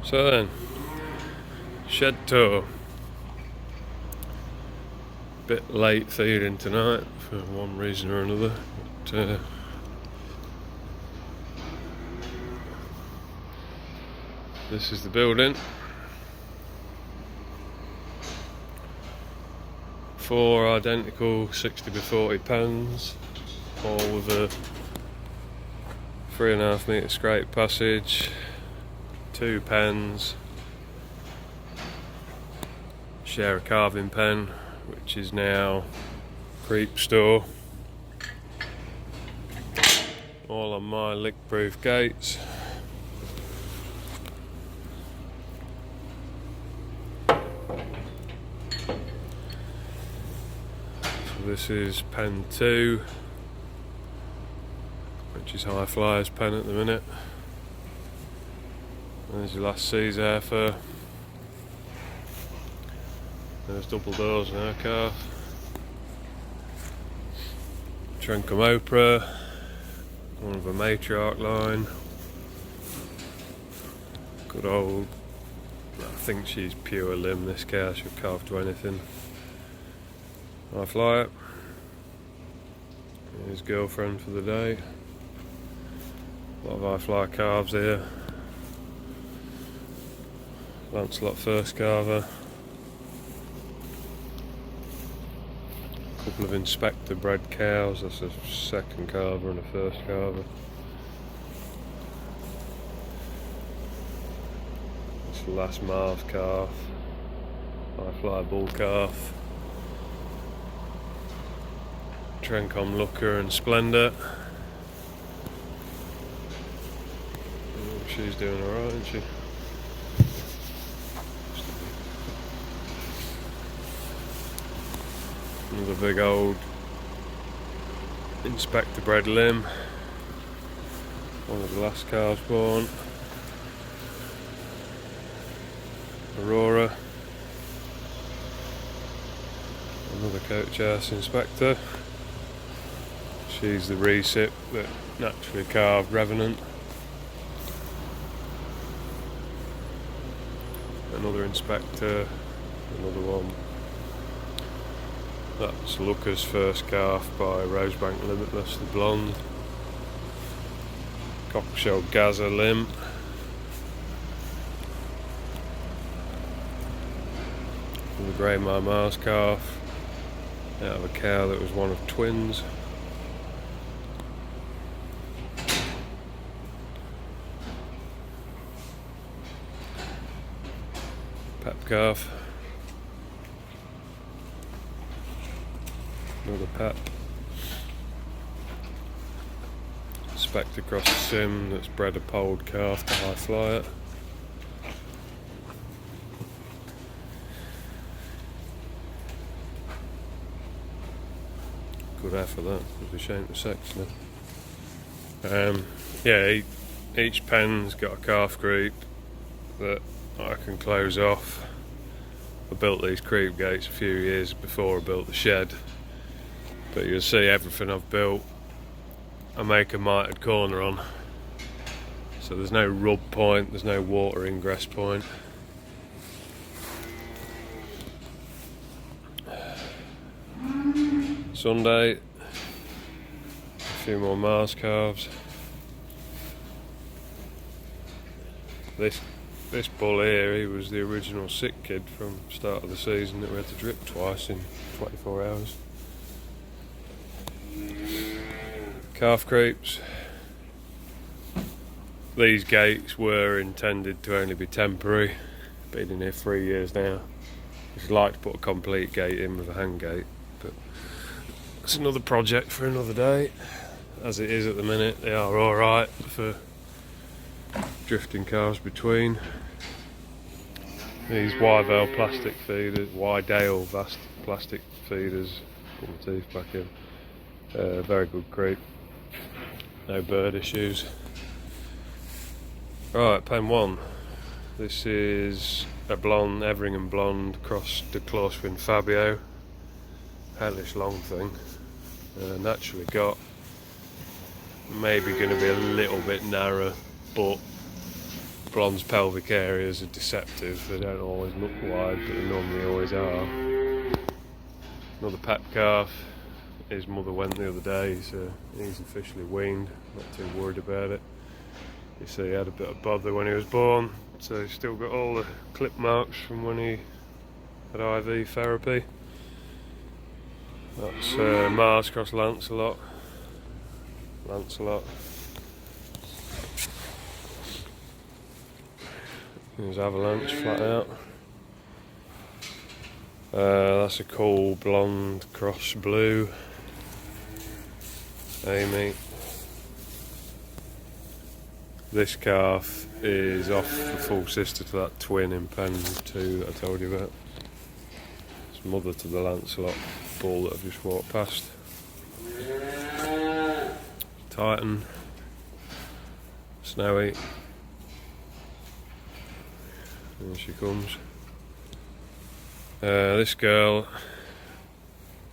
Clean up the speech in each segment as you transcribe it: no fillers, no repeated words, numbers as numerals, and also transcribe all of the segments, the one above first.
So then, shed tour. Bit late feeding tonight for one reason or another. But, this is the building. 4 identical 60 by 40 pans, all with a 3.5 metre scrape passage, 2 pens, share a carving pen, which is now creep store, all on my leak-proof gates. This is pen 2, which is High Flyer's pen at the minute. There's your last Caesar fur. There's double doors in our calf. Trenkum Opera, one of a matriarch line. Good old, I think she's pure limb, this cow, she'll calve to anything. High Flyer, his girlfriend for the day. A lot of High Flyer calves here. Lancelot first carver. A couple of inspector bred cows, that's a second carver and a first carver. It's the last Mars calf. High Flyer bull calf. Trencom Looker and Splendor. She's doing alright, isn't she? Another big old inspector bred limb. One of the last calves born. Aurora. Another coach house inspector. She's the recip that naturally calved Revenant. Another inspector, another one. That's Looker's first calf by Rosebank Limitless, the blonde. Cockshell Gaza limb. And the Grey Mars calf out of a cow that was one of twins. Pap calf. Another pap. Spectre cross sim that's bred a polled calf to High Flyer. Good effort that, would be shame to sex now. Yeah, each pen's got a calf creep that I can close off. I built these creep gates a few years before I built the shed, but you'll see everything I've built I make a mitered corner on, so there's no rub point, there's no water ingress point. Sunday, a few more Mars calves. This bull here, he was the original sick kid from the start of the season that we had to drip twice in 24 hours. Calf creeps. These gates were intended to only be temporary. Been in here 3 years now. I'd like to put a complete gate in with a hang gate, but it's another project for another day. As it is at the minute, they are alright for drifting calves between. These Wyvale plastic feeders, Wydale vast plastic feeders, put my teeth back in. Very good creep, no bird issues. Right, pen 1. This is a blonde, Everingham blonde crossed to Closewin Fabio. Hellish long thing. Naturally got. Maybe going to be a little bit narrow, but blonde's pelvic areas are deceptive. They don't always look wide, but they normally always are. Another pet calf. His mother went the other day, so he's officially weaned. Not too worried about it. You see, he had a bit of bother when he was born, so he's still got all the clip marks from when he had IV therapy. That's Mars cross Lancelot. There's Avalanche flat out. That's a cool blonde cross blue. Amy. This calf is off the full sister to that twin in pen 2 that I told you about. It's mother to the Lancelot bull that I've just walked past. Titan. Snowy. There she comes. This girl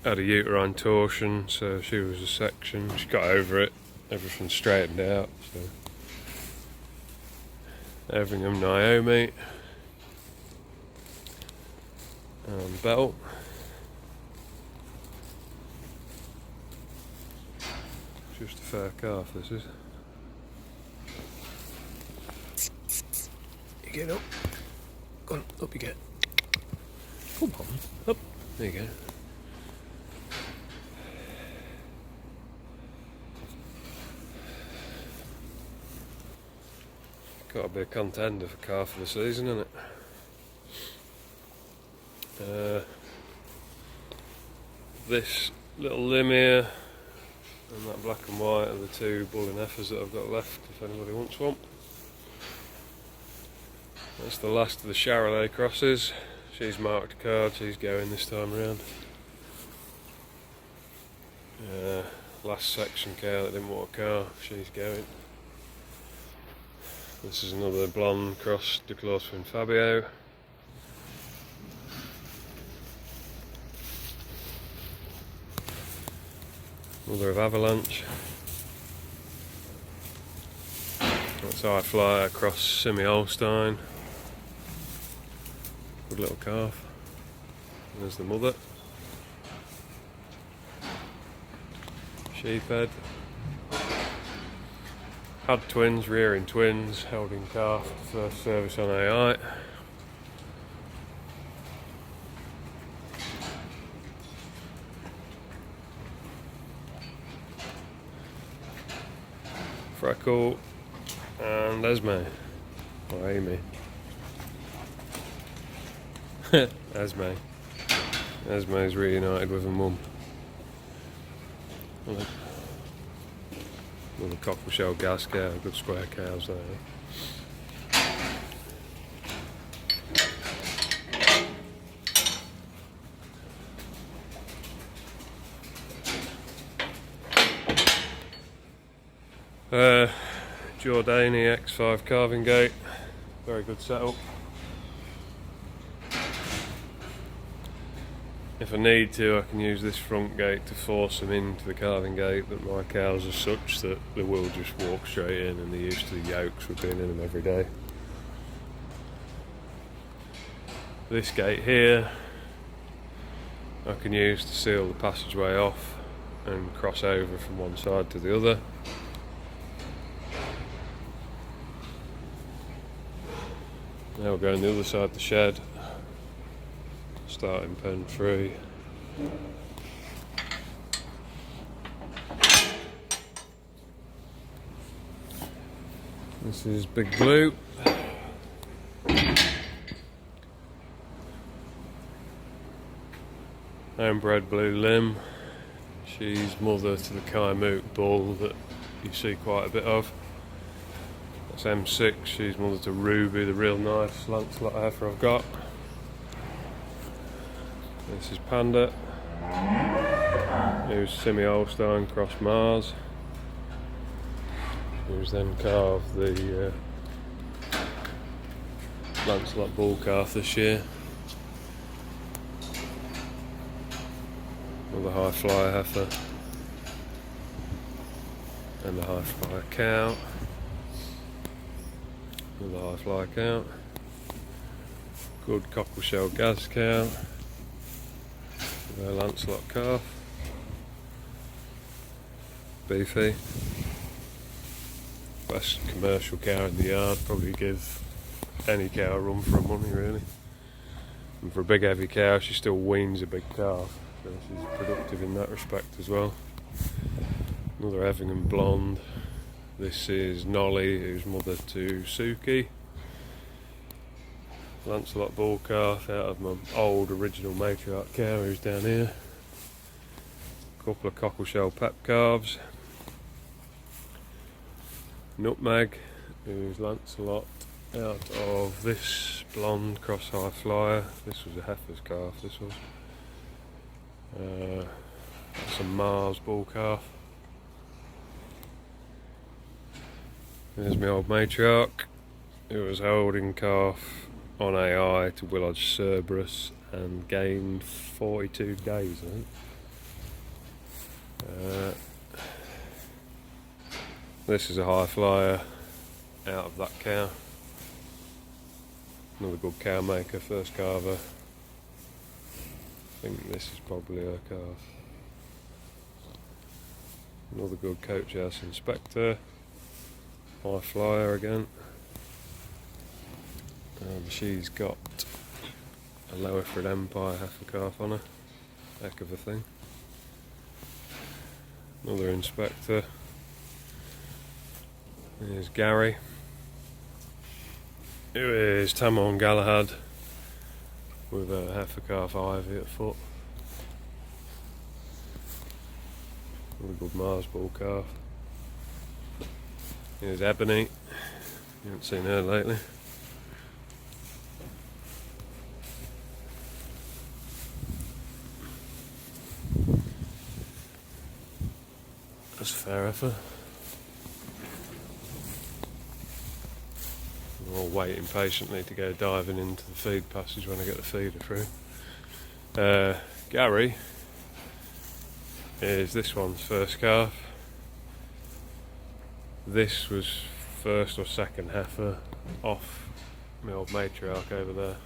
had a uterine torsion, so she was a section. She got over it. Everything straightened out. So. Everingham Naomi. And Bell. Just a fair calf, this is. You get up. Go on, up you get. Come on, up. There you go. Got to be a contender for calf of the season, isn't it? This little limb here and that black and white are the 2 bull and heifers that I've got left if anybody wants one. That's the last of the Charolais crosses. She's marked a card, she's going this time around. Last section cow that didn't want a car, she's going. This is another blonde cross Duclos and Fabio. Mother of Avalanche. That's High Flyer cross Simi Holstein. Good little calf. There's the mother. Sheephead. Had twins, rearing twins, holding calf, first service on AI. Freckle and Esme, or Amy. Esme. Esme's reunited with her mum. Another cockle shell gas cow, good square cows there. Jordani X5 carving gate, very good setup. If I need to, I can use this front gate to force them into the calving gate, but my cows are such that they will just walk straight in and they're used to the yokes with being in them every day. This gate here I can use to seal the passageway off and cross over from one side to the other. Now we're going the other side of the shed, starting pen 3. This is Big Blue. Homebred blue limb. She's mother to the Kaimoot bull that you see quite a bit of. That's M6, she's mother to Ruby, the real nice Lancelot heifer I've got. This is Panda. Here's Simi Holstein cross Mars. Who's then calved the Lancelot bull calf this year. Another high flyer heifer. And a high flyer cow. Another high fly count. Good cockleshell gas count. Lancelot calf. Beefy. Best commercial cow in the yard. Probably give any cow a run for her money, really. And for a big heavy cow, she still weans a big calf, so she's productive in that respect as well. Another Effingham blonde. This is Nolly, who's mother to Suki. Lancelot bull calf out of my old original matriarch cow who's down here. A couple of cockleshell pep calves. Nutmeg, who's Lancelot out of this blonde cross high flyer. This was a heifer's calf, this was. That's a Mars bull calf. There's my old matriarch, who was holding calf on AI to Willodge Cerberus and gained 42 days, I think. This is a high flyer out of that cow. Another good cow maker, first calver. I think this is probably her calf. Another good coach house inspector. High flyer again. She's got a Lowerford Empire heifer calf on her. Heck of a thing. Another inspector. Here's Gary, who is Tamon Galahad with a heifer calf Ivy at foot. Another good Mars bull calf. Here's Ebony. You haven't seen her lately. That's a fair heifer. I'm all waiting patiently to go diving into the feed passage when I get the feeder through. Gary is this one's first calf. This was first or second heifer off my old matriarch over there.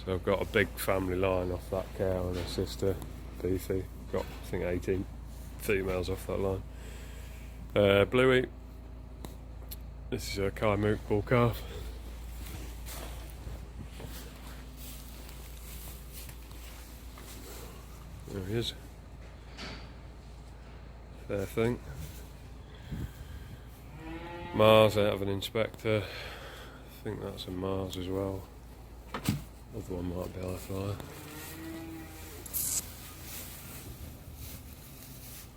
So I've got a big family line off that cow and her sister, Beefy. Got, I think, 18 females off that line. Bluey. This is a Kaimook bull calf. There he is. Fair thing. Mars out of an inspector. I think that's a Mars as well. Other one might be high flyer.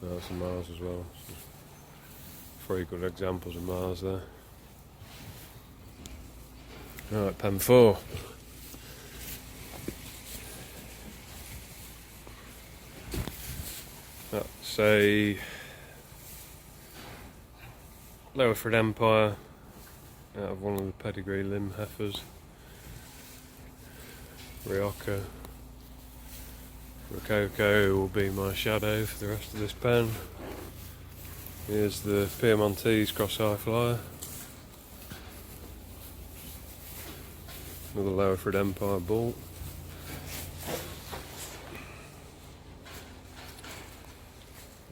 No, that's a Mars as well. So 3 good examples of Mars there. Right, pen 4. That's a Lowerford Empire out of one of the pedigree limb heifers. Ryoka. Rococo will be my shadow for the rest of this pen. Here's the Piemontese cross high flyer. Another Lowerford Empire bull.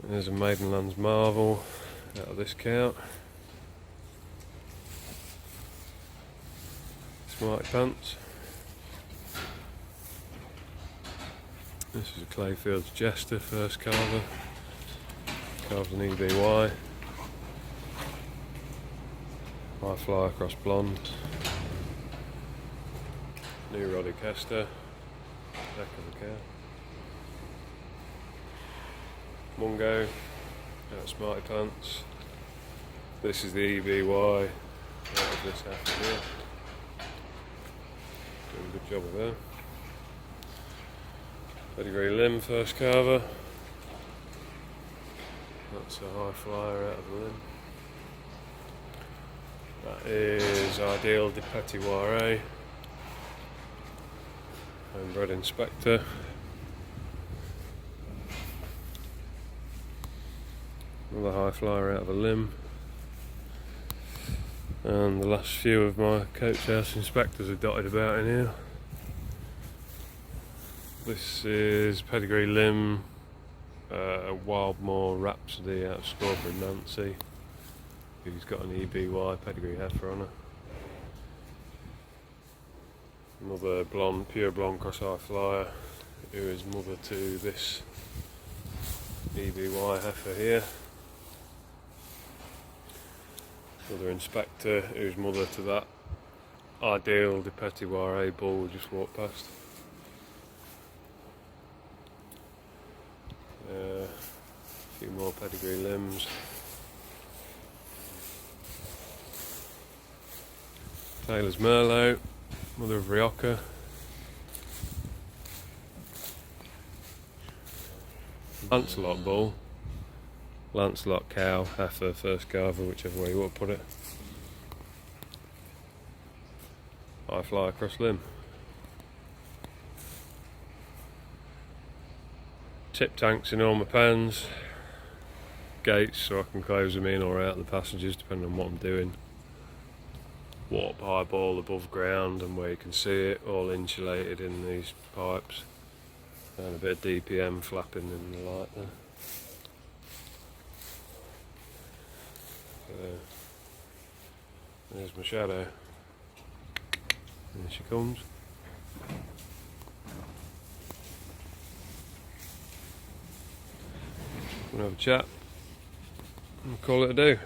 There's a Maidenland's Marvel out of this cow. Smarty Pants. This is a Clayfield's Jester, first calver. Calves an EBY. High flyer cross blonde. New Roddy Kester. Heck of a cow. Mungo. Out of Smarty Pants. This is the EBY out of this heifer here. Doing a good job of there. Pedigree limb, first calver. That's a high flyer out of the limb. That is Ideal de Petitware. Homebred inspector. Another high flyer out of a limb. And the last few of my coach house inspectors are dotted about in here. This is Pedigree Limb, Wildmoor Rhapsody out of Scarborough, Nancy, who's got an EBY pedigree heifer on her. Another blonde, pure blonde cross-eye flyer, who is mother to this EBY heifer here. Another inspector who's mother to that ideal de Petit Ware bull we just walked past. A few more pedigree limbs. Taylor's Merlot, mother of Rioja. Lancelot bull. Lancelot cow, heifer, first calver, whichever way you want to put it. I fly across limb. Tip tanks in all my pens. Gates so I can close them in or out the passengers depending on what I'm doing. Warp high ball above ground and where you can see it, all insulated in these pipes. And a bit of DPM flapping in the light there. There's my shadow. There she comes. We'll have a chat and call it a do.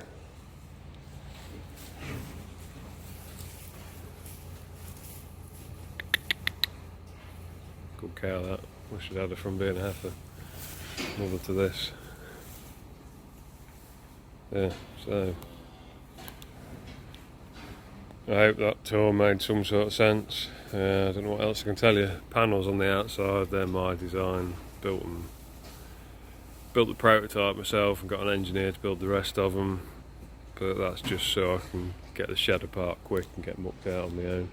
Good cow that. Wish I'd had her from being a heifer. Mother to this. Yeah, so I hope that tour made some sort of sense. I don't know what else I can tell you. Panels on the outside, they're my design. Built the prototype myself and got an engineer to build the rest of them. But that's just so I can get the shed apart quick and get mucked out on my own.